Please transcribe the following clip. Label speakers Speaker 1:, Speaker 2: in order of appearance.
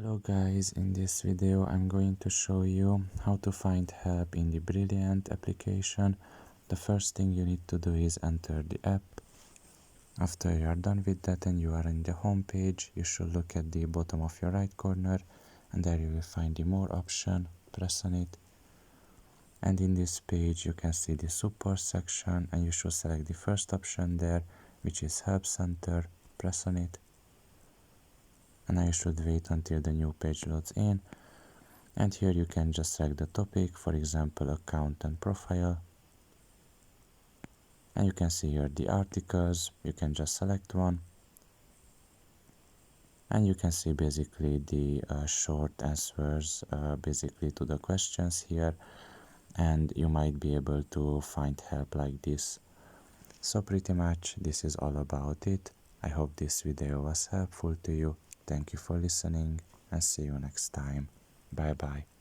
Speaker 1: Hello guys, in this video I'm going to show you how to find help in the Brilliant application. The first thing you need to do is enter the app. After you are done with that and you are in the home page, you should look at the bottom of your right corner and there you will find the more option. Press on it. And in this page you can see the support section and you should select the first option there, which is Help Center. Press on it. And now you should wait until the new page loads in. And here you can just select the topic, for example account and profile. And you can see here the articles, you can just select one. And you can see basically the short answers basically to the questions here. And you might be able to find help like this. So pretty much this is all about it. I hope this video was helpful to you. Thank you for listening and see you next time. Bye bye.